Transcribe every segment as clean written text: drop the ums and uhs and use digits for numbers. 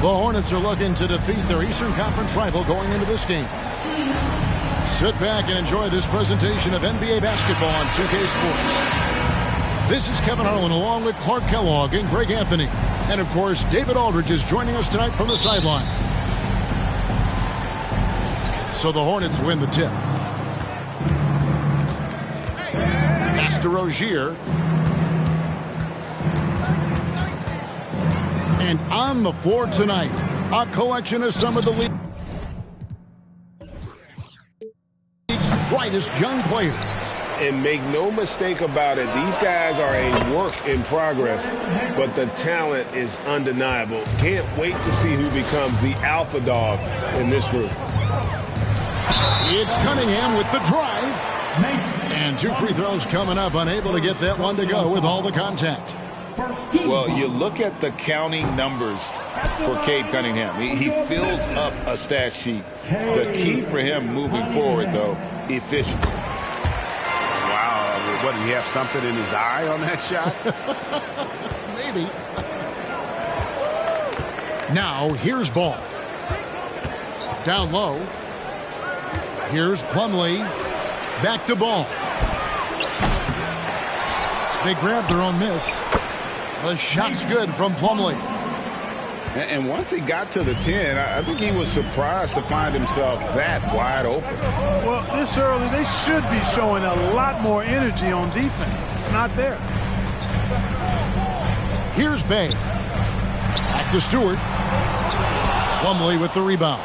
The Hornets are looking to defeat their Eastern Conference rival going into this game. Sit back and enjoy this presentation of NBA basketball on 2K Sports. This is Kevin Harlan along with Clark Kellogg and Greg Anthony. And, of course, David Aldridge is joining us tonight from the sideline. So the Hornets win the tip. Pass to Rozier. And on the floor tonight, a collection of some of the league's brightest young players. And make no mistake about it, these guys are a work in progress, but the talent is undeniable. Can't wait to see who becomes the alpha dog in this group. It's Cunningham with the drive. And 2 free throws coming up, unable to get that one to go with all the contact. Well, you look at the counting numbers for Cade Cunningham. He fills up a stat sheet. The key for him moving forward, though, efficiency. What, did he have something in his eye on that shot? Maybe. Now, here's Ball. Down low. Here's Plumlee. Back to Ball. They grab their own miss. The shot's good from Plumlee. And once he got to the 10, I think he was surprised to find himself that wide open. Well, this early, they should be showing a lot more energy on defense. It's not there. Here's Bay. Back to Stewart. Plumlee with the rebound.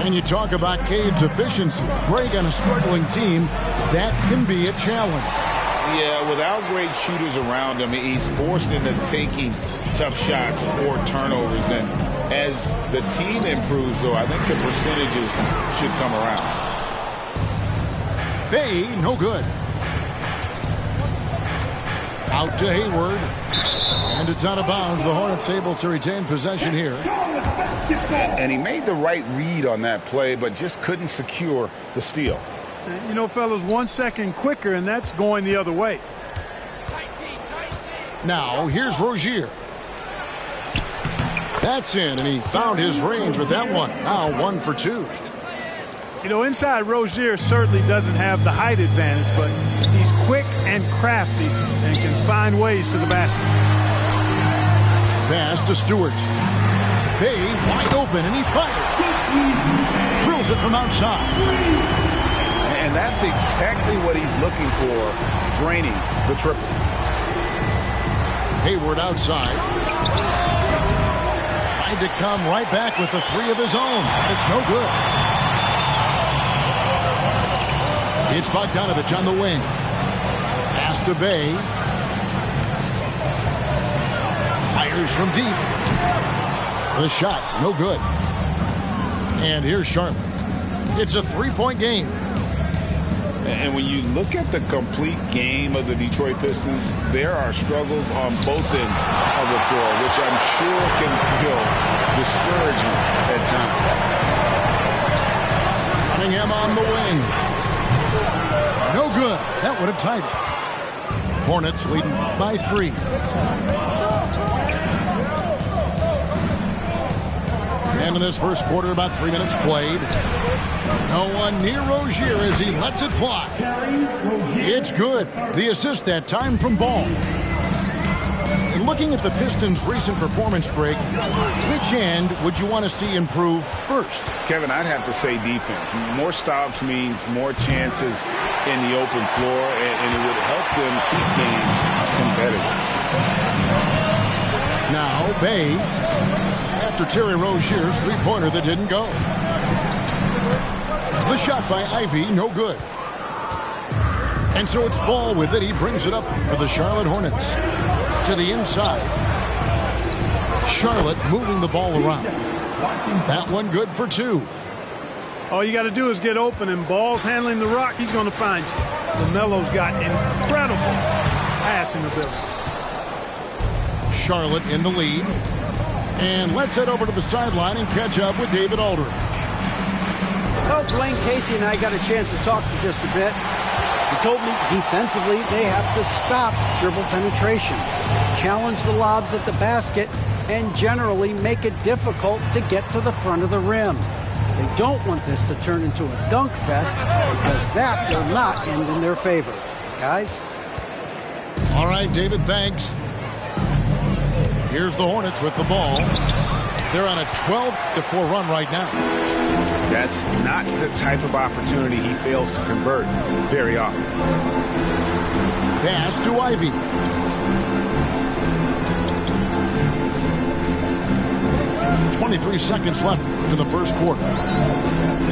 And you talk about Cade's efficiency. Greg, on a struggling team, that can be a challenge. Yeah, without great shooters around him, he's forced into taking tough shots or turnovers. And as the team improves, though, I think the percentages should come around. Bay, no good. Out to Hayward. And it's out of bounds. The Hornets able to retain possession here. And he made the right read on that play, but just couldn't secure the steal. You know, fellas, 1 second quicker, and that's going the other way. Now, here's Rozier. That's in, and he found his range with that one. Now 1 for 2. You know, inside Rozier certainly doesn't have the height advantage, but he's quick and crafty and can find ways to the basket. Pass to Stewart. Bay wide open, and he fires. Drills it from outside. And that's exactly what he's looking for, draining the triple. Hayward outside. Tried to come right back with the 3 of his own. It's no good. It's Bogdanovich on the wing. Pass to Bay. Fires from deep. The shot, no good. And here's Charlotte. It's a 3-point game. And when you look at the complete game of the Detroit Pistons, there are struggles on both ends of the floor, which I'm sure can feel discouraging at times. Cunningham on the wing. No good. That would have tied it. Hornets leading by 3. And in this first quarter, about 3 minutes played. No one near Rozier as he lets it fly. It's good. The assist that time from Ball. And looking at the Pistons' recent performance, Greg, which end would you want to see improve first? Kevin, I'd have to say defense. More stops means more chances in the open floor, and it would help them keep games competitive. Now, Bay, after Terry Rozier's three-pointer that didn't go. The shot by Ivy, no good. And so it's Ball with it. He brings it up for the Charlotte Hornets. To the inside. Charlotte moving the ball around. That one good for 2. All you got to do is get open, and Ball's handling the rock. He's going to find you. LaMelo's got incredible passing ability. Charlotte in the lead. And let's head over to the sideline and catch up with David Aldridge. Well, Dwayne Casey and I got a chance to talk for just a bit. He told me defensively they have to stop dribble penetration, challenge the lobs at the basket, and generally make it difficult to get to the front of the rim. They don't want this to turn into a dunk fest because that will not end in their favor. Guys? All right, David, thanks. Here's the Hornets with the ball. They're on a 12-4 run right now. That's not the type of opportunity he fails to convert very often. Pass to Ivy. .23 seconds left in the first quarter.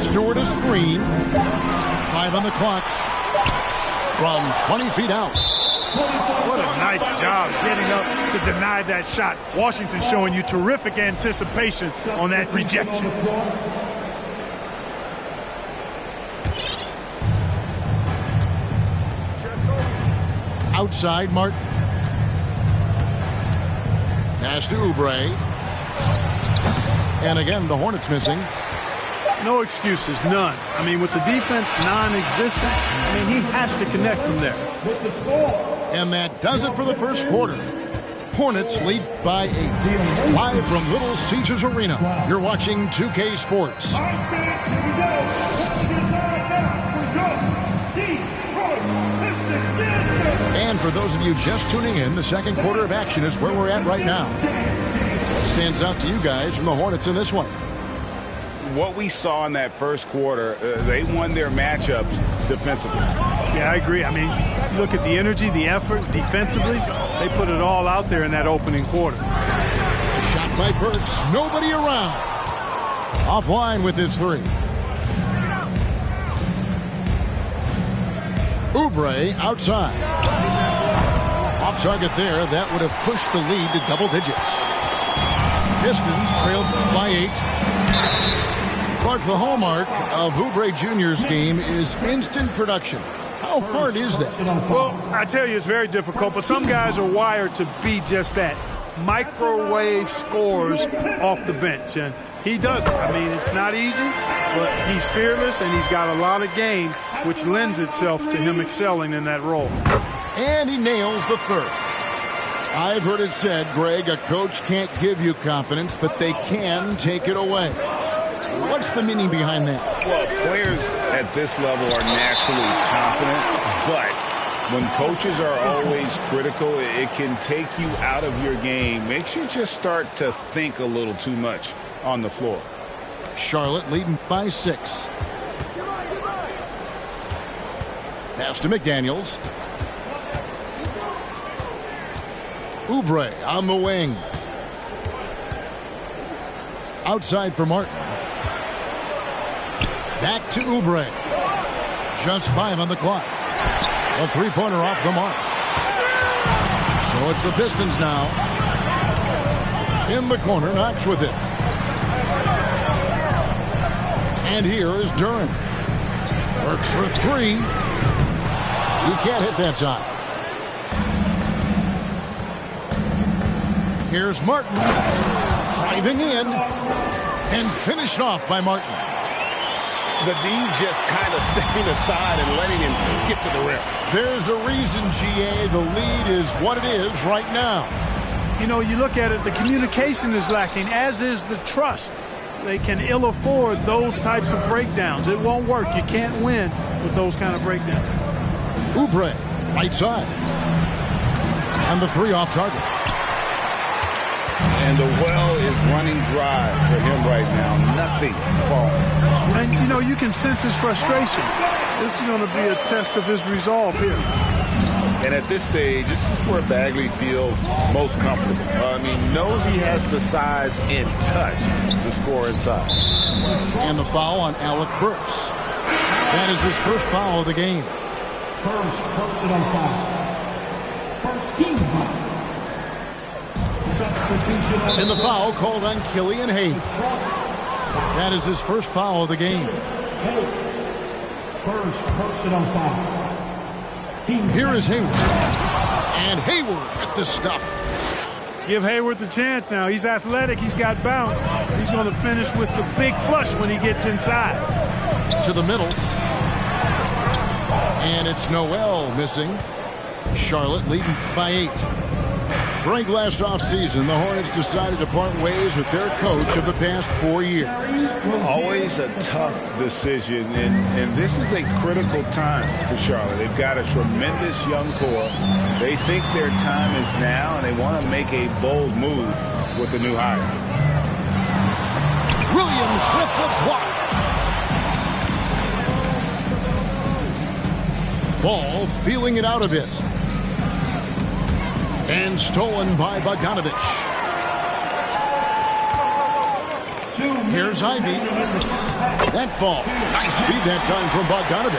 Stewart a screen. 5 on the clock. From 20 feet out. What a nice job getting up to deny that shot. Washington showing you terrific anticipation on that rejection. Outside, Martin. Pass to Oubre. And again, the Hornets missing. No excuses, none. I mean, with the defense non-existent, I mean, he has to connect from there. And that does it for the first quarter. Hornets lead by 8. Live from Little Caesars Arena, you're watching 2K Sports. And for those of you just tuning in, the second quarter of action is where we're at right now. What stands out to you guys from the Hornets in this one? What we saw in that first quarter, they won their matchups defensively. Yeah, I agree. I mean, look at the energy, the effort defensively. They put it all out there in that opening quarter. A shot by Burks. Nobody around. Offline with his 3. Oubre outside. Off target there. That would have pushed the lead to double digits. Pistons trailed by 8. Clark, the hallmark of Oubre Jr.'s game is instant production. How hard is that? Well, I tell you, it's very difficult, but some guys are wired to be just that. Microwave scores off the bench, and he does it. I mean, it's not easy, but he's fearless, and he's got a lot of game, which lends itself to him excelling in that role. And he nails the 3rd. I've heard it said, Greg, a coach can't give you confidence, but they can take it away. What's the meaning behind that? Well, players at this level are naturally confident, but when coaches are always critical, it can take you out of your game. Makes you just start to think a little too much on the floor. Charlotte leading by 6. Pass to McDaniels. Oubre on the wing. Outside for Martin. Back to Oubre. Just 5 on the clock. A 3-pointer off the mark. So it's the Pistons now. In the corner, Knox with it. And here is Duren. Works for 3. He can't hit that time. Here's Martin. Driving in. And finished off by Martin. The D just kind of stepping aside and letting him get to the rim. There's a reason, GA, the lead is what it is right now. You know, you look at it, the communication is lacking, as is the trust. They can ill afford those types of breakdowns. It won't work. You can't win with those kind of breakdowns. Oubre, right side. And the 3 off target. And the well is running dry for him right now. Nothing falling. And, you know, you can sense his frustration. This is going to be a test of his resolve here. And at this stage, this is where Bagley feels most comfortable. I mean, knows he has the size and touch to score inside. And the foul on Alec Burks. That is his first foul of the game. First personal foul. First team foul. Substitution. And the foul called on Killian Hayes. That is his first foul of the game. First personal foul. Here is Hayward. And Hayward at the stuff. Give Hayward the chance now. He's athletic. He's got bounce. He's going to finish with the big flush when he gets inside. To the middle. And it's Noel missing. Charlotte leading by 8. Greg, last offseason, the Hornets decided to part ways with their coach of the past 4 years. Always a tough decision, and this is a critical time for Charlotte. They've got a tremendous young core. They think their time is now, and they want to make a bold move with the new hire. Williams with the block. Ball feeling it out a bit. And stolen by Bogdanovich. Here's Ivy. That fall. Nice feed that time from Bogdanovich.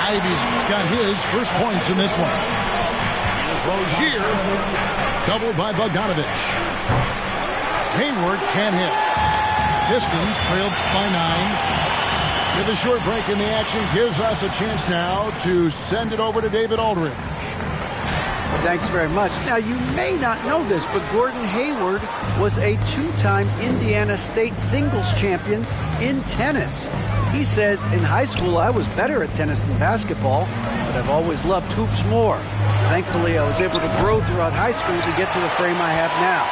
Ivy's got his first points in this one. Here's Rozier. Doubled by Bogdanovich. Hayward can't hit. Pistons trailed by 9. With a short break in the action gives us a chance now to send it over to David Aldridge. Thanks very much. Now, you may not know this, but Gordon Hayward was a 2-time Indiana State singles champion in tennis. He says, in high school, I was better at tennis than basketball, but I've always loved hoops more. Thankfully, I was able to grow throughout high school to get to the frame I have now.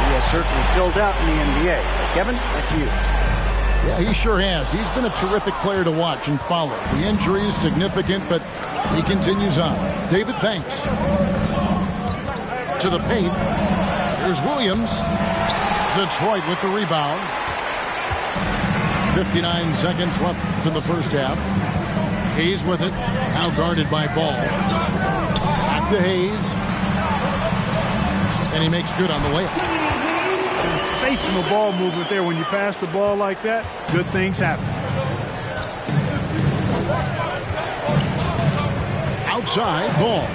He has certainly filled out in the NBA. Kevin, back to you. Yeah, he sure has. He's been a terrific player to watch and follow. The injury is significant, but he continues on. David, thanks. To the paint. Here's Williams. Detroit with the rebound. 59 seconds left in the first half. Hayes with it. Now guarded by Ball. Back to Hayes. And he makes good on the layup. Sensational ball movement there. When you pass the ball like that, good things happen. Outside, Ball.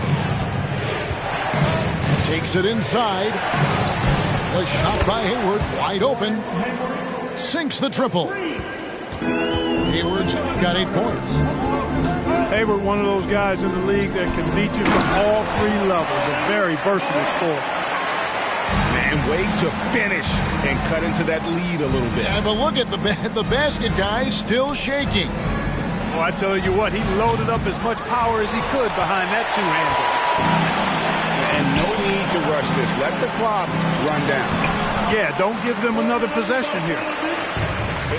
Takes it inside. The shot by Hayward, wide open. Sinks the triple. Hayward's got 8 points. Hayward, one of those guys in the league that can beat you from all 3 levels. A very versatile scorer. And way to finish and cut into that lead a little bit. Yeah, but look at the basket guy still shaking. Well, I tell you what, he loaded up as much power as he could behind that two-hander. And no need to rush this. Let the clock run down. Yeah, don't give them another possession here.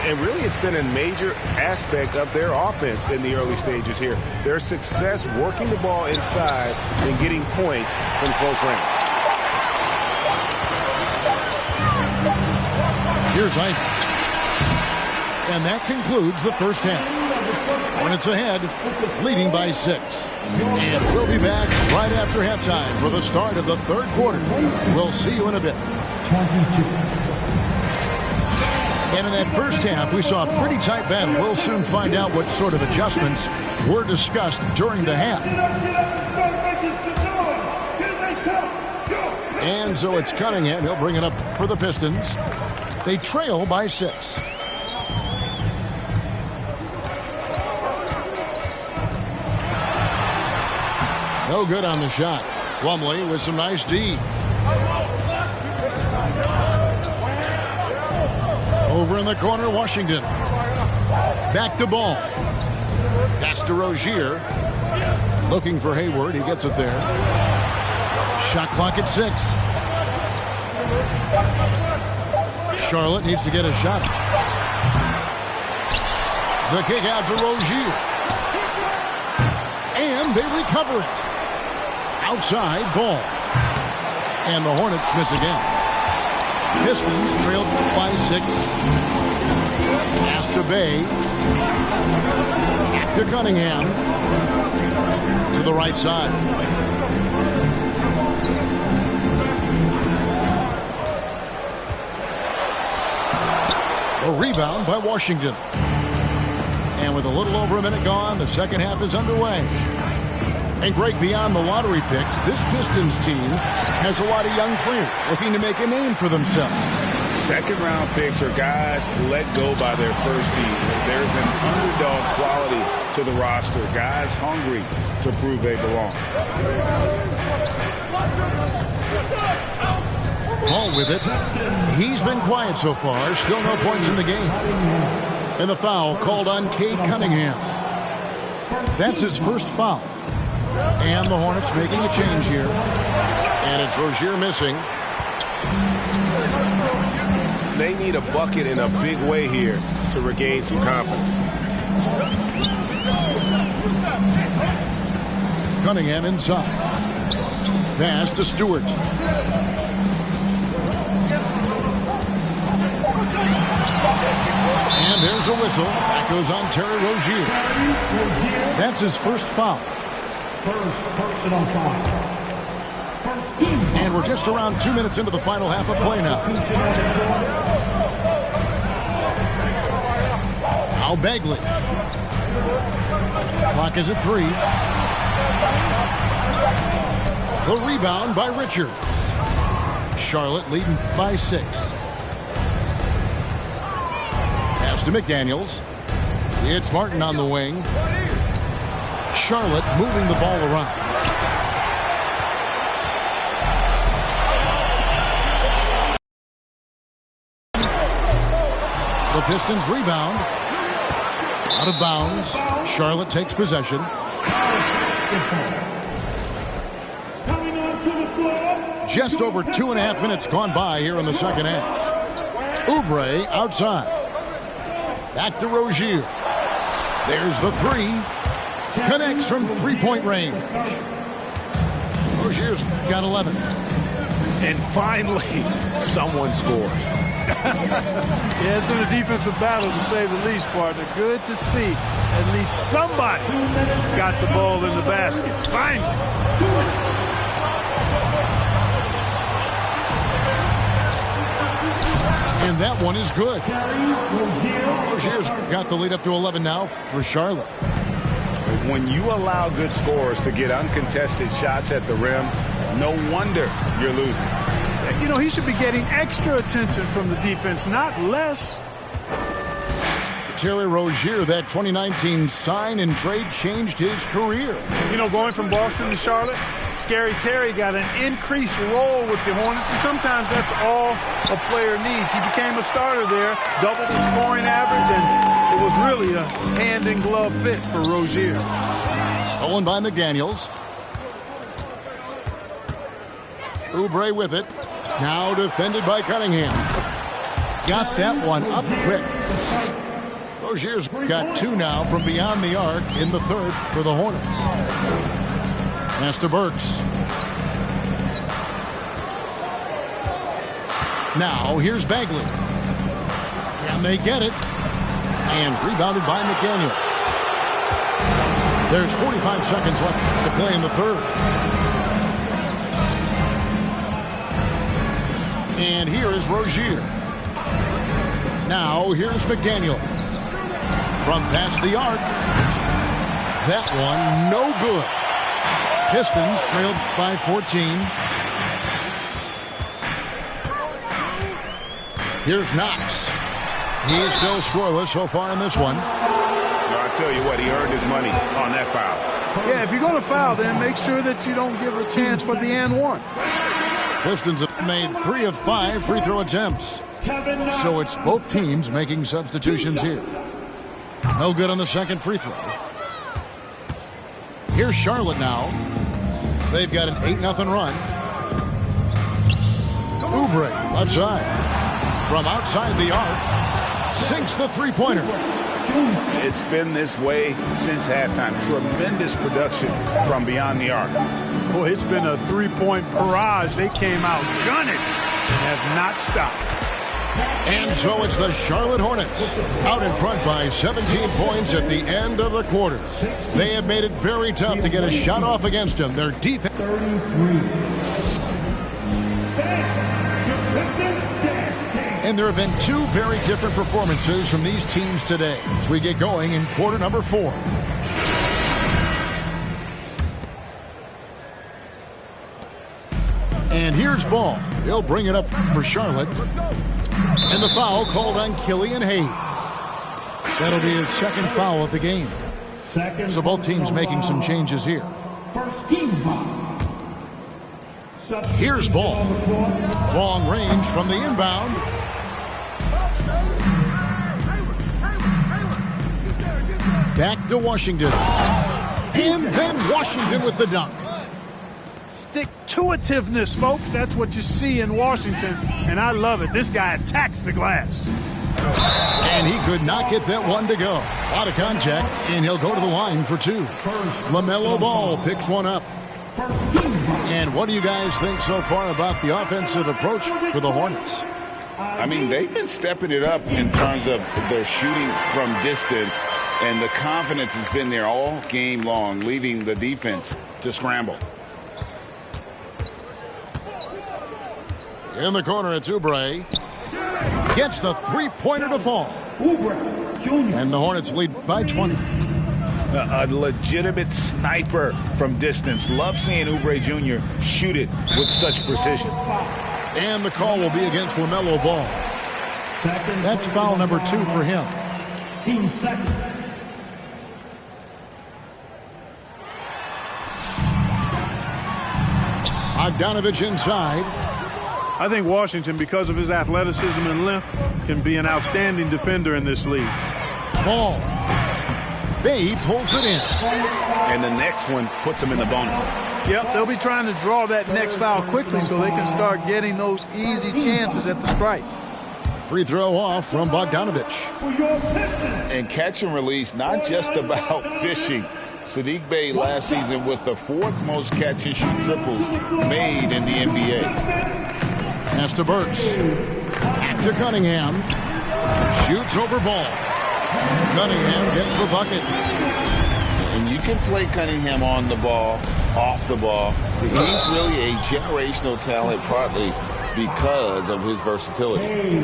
And really, it's been a major aspect of their offense in the early stages here. Their success working the ball inside and getting points from close range. Here's Ivy. And that concludes the first half. Hornets ahead, leading by 6. And we'll be back right after halftime for the start of the third quarter. We'll see you in a bit. 22. And in that first half, we saw a pretty tight battle. We'll soon find out what sort of adjustments were discussed during the half. And so it's Cunningham. He'll bring it up for the Pistons. They trail by 6. No good on the shot. Plumlee with some nice D. Over in the corner, Washington. Back to Ball. Pass to Rozier. Looking for Hayward. He gets it there. Shot clock at 6. Charlotte needs to get a shot. The kick out to Rozier. And they recover it. Outside, Ball. And the Hornets miss again. Pistons trailed by 6. Pass to Bay. Back to Cunningham. To the right side. A rebound by Washington. And with a little over a minute gone, the second half is underway. And Greg, beyond the lottery picks, this Pistons team has a lot of young players looking to make a name for themselves. Second-round picks are guys let go by their first team. There's an underdog quality to the roster. Guys hungry to prove they belong. Ball with it. He's been quiet so far. Still no points in the game. And the foul called on Cade Cunningham. That's his first foul. And the Hornets making a change here. And it's Rozier missing. They need a bucket in a big way here to regain some confidence. Cunningham inside. Pass to Stewart. And there's a whistle. That goes on Terry Rozier. That's his first foul. First personal foul. First team foul. And we're just around 2 minutes into the final half of play now. Now Bagley. Clock is at 3. The rebound by Richards. Charlotte leading by 6. Pass to McDaniels. It's Martin on the wing. Charlotte moving the ball around. The Pistons rebound. Out of bounds. Charlotte takes possession. Just over 2.5 minutes gone by here in the second half. Oubre outside. Back to Rozier. There's the 3. Connects from three-point range. Rozier's got 11. And finally, someone scores. Yeah, it's been a defensive battle to say the least, partner. Good to see at least somebody got the ball in the basket. Finally. And that one is good. Rozier's got the lead up to 11 now for Charlotte. When you allow good scorers to get uncontested shots at the rim, no wonder you're losing. You know, he should be getting extra attention from the defense, not less. Terry Rozier, that 2019 sign and trade changed his career. You know, going from Boston to Charlotte, Scary Terry got an increased role with the Hornets, and sometimes that's all a player needs. He became a starter there, doubled his scoring average, and it was really a hand-in-glove fit for Rozier. Stolen by McDaniels. Oubre with it. Now defended by Cunningham. Got that one up quick. Rozier's got 2 now from beyond the arc in the third for the Hornets. Pass to Burks. Now here's Bagley. Can they get it? And rebounded by McDaniels. There's 45 seconds left to play in the third. And here is Rozier. Now here's McDaniels. From past the arc. That one no good. Pistons trailed by 14. Here's Knox. He's still scoreless so far in this one. I'll tell you what, he earned his money on that foul. Yeah, if you're going to foul, then make sure that you don't give a chance for the and one. Pistons have made 3 of 5 free throw attempts. So it's both teams making substitutions here. No good on the second free throw. Here's Charlotte now. They've got an 8-0 run. Oubre, left side. From outside the arc, sinks the three-pointer. It's been this way since halftime. Tremendous production from beyond the arc. Boy, it's been a three-point barrage. They came out gunning and have not stopped. And so it's the Charlotte Hornets out in front by 17 points at the end of the quarter. They have made it very tough to get a shot off against them. Their defense. 33. And there have been 2 very different performances from these teams today as we get going in quarter number 4. And here's Ball. He'll bring it up for Charlotte. And the foul called on Killian Hayes. That'll be his second foul of the game. So both teams making some changes here. First team foul. Here's Ball. Long range from the inbound. Back to Washington. And then Washington with the dunk. Stick-to-itiveness, folks. That's what you see in Washington, and I love it. This guy attacks the glass. And he could not get that one to go. A lot of contact, and he'll go to the line for two. LaMelo Ball picks one up. And what do you guys think so far about the offensive approach for the Hornets? I mean, they've been stepping it up in terms of their shooting from distance, and the confidence has been there all game long, leaving the defense to scramble. In the corner, it's Oubre. Gets the three-pointer to fall. And the Hornets lead by 20. A legitimate sniper from distance. Love seeing Oubre Jr. shoot it with such precision. And the call will be against LaMelo Ball. That's foul number 2 for him. Team second. Bogdanovich inside. I think Washington, because of his athleticism and length, can be an outstanding defender in this league. Ball. Bay pulls it in. And the next one puts him in the bonus. Yep, they'll be trying to draw that next foul quickly so they can start getting those easy chances at the strike. Free throw off from Bogdanovich. And catch and release, not just about fishing. Saddiq Bey last season with the 4th most catch and shoot triples made in the NBA. Pass to Burks. Back to Cunningham. Shoots over Ball. Cunningham gets the bucket. And you can play Cunningham on the ball, off the ball. He's really a generational talent, partly because of his versatility.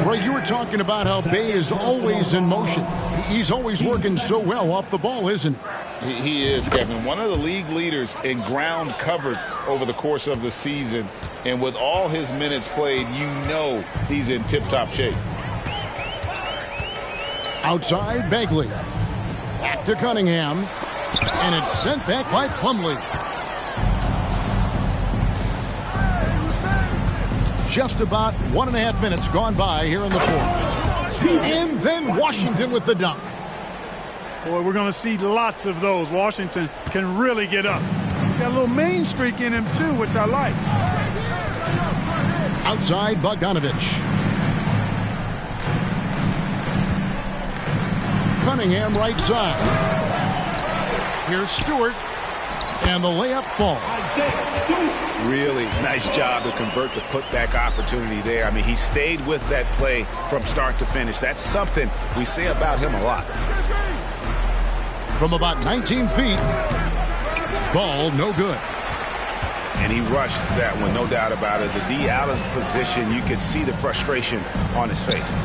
Greg, you were talking about how Bay is always in motion. He's always working so well off the ball, isn't he? He is, Kevin. One of the league leaders in ground covered over the course of the season. And with all his minutes played, you know he's in tip-top shape. Outside, Bagley. Back to Cunningham. And it's sent back by Plumlee. Just about 1.5 minutes gone by here in the 4th. And then Washington with the dunk. Boy, we're going to see lots of those. Washington can really get up. He's got a little main streak in him, too, which I like. Outside, Bogdanovich. Cunningham right side. Here's Stewart. And the layup falls. Really nice job to convert the putback opportunity there. I mean, he stayed with that play from start to finish. That's something we say about him a lot. From about 19 feet. Ball no good. And he rushed that one, no doubt about it. The D out of position, you could see the frustration on his face.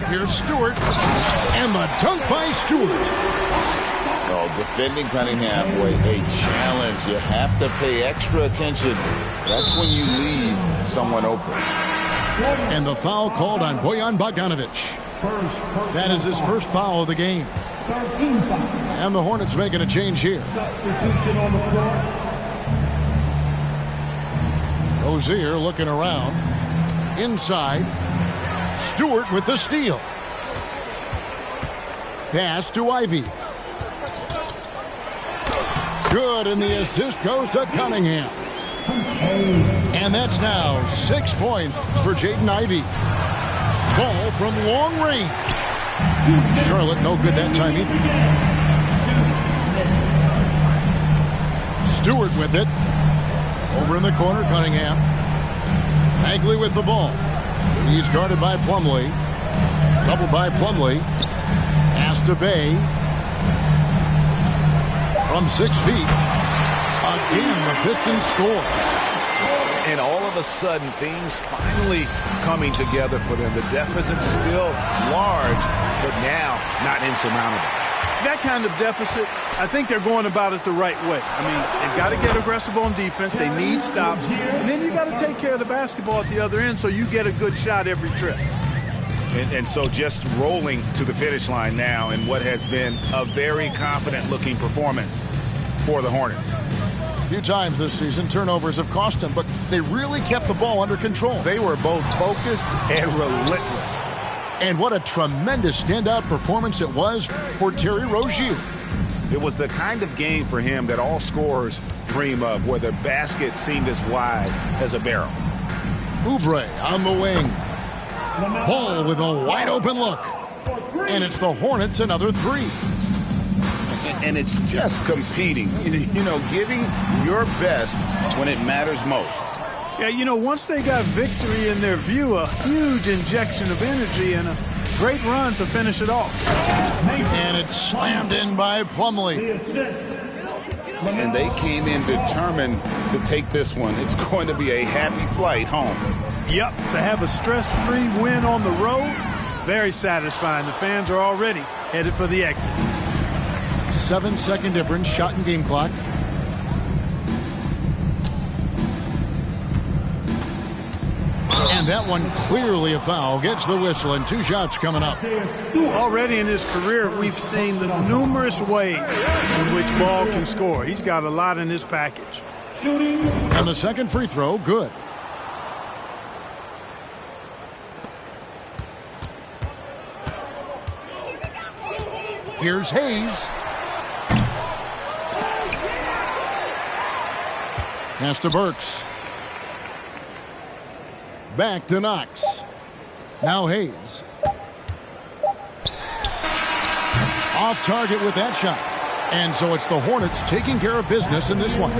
Here's Stewart. And the dunk by Stewart. Oh, defending Cunningham, boy, a challenge. You have to pay extra attention. That's when you leave someone open. And the foul called on Bojan Bogdanovich. That is his first foul of the game. And the Hornets making a change here. Substitution on the floor. Rozier looking around. Inside. Stewart with the steal. Pass to Ivey. Good, and the assist goes to Cunningham. And that's now 6 points for Jaden Ivey. Ball from long range. Charlotte no good that time either. Stewart with it. Over in the corner, Cunningham. Bagley with the ball. He's guarded by Plumlee. Double by Plumlee. Pass to Bay. From 6 feet. Again, the Pistons score. And all of a sudden, things finally coming together for them. The deficit's still large, but now not insurmountable. That kind of deficit, I think they're going about it the right way. I mean, they've got to get aggressive on defense. They need stops. And then you got to take care of the basketball at the other end so you get a good shot every trip. And so just rolling to the finish line now in what has been a very confident-looking performance for the Hornets. A few times this season, turnovers have cost them, but they really kept the ball under control. They were both focused and relentless. And what a tremendous standout performance it was for Terry Rozier. It was the kind of game for him that all scorers dream of, where the basket seemed as wide as a barrel. Oubre on the wing. Ball with a wide open look. And it's the Hornets another three. And it's just competing, you know, giving your best when it matters most. Yeah, you know, once they got victory in their view, a huge injection of energy and a great run to finish it off. And it's slammed in by Plumlee. And they came in determined to take this one. It's going to be a happy flight home. Yep, to have a stress-free win on the road, very satisfying. The fans are already headed for the exit. 7-second difference, shot and game clock. And that one clearly a foul. Gets the whistle, and 2 shots coming up. Already in his career, we've seen the numerous ways in which Ball can score. He's got a lot in his package. And the second free throw, good. Here's Hayes. Pass to Burks. Back to Knox. Now Hayes. Off target with that shot. And so it's the Hornets taking care of business in this one.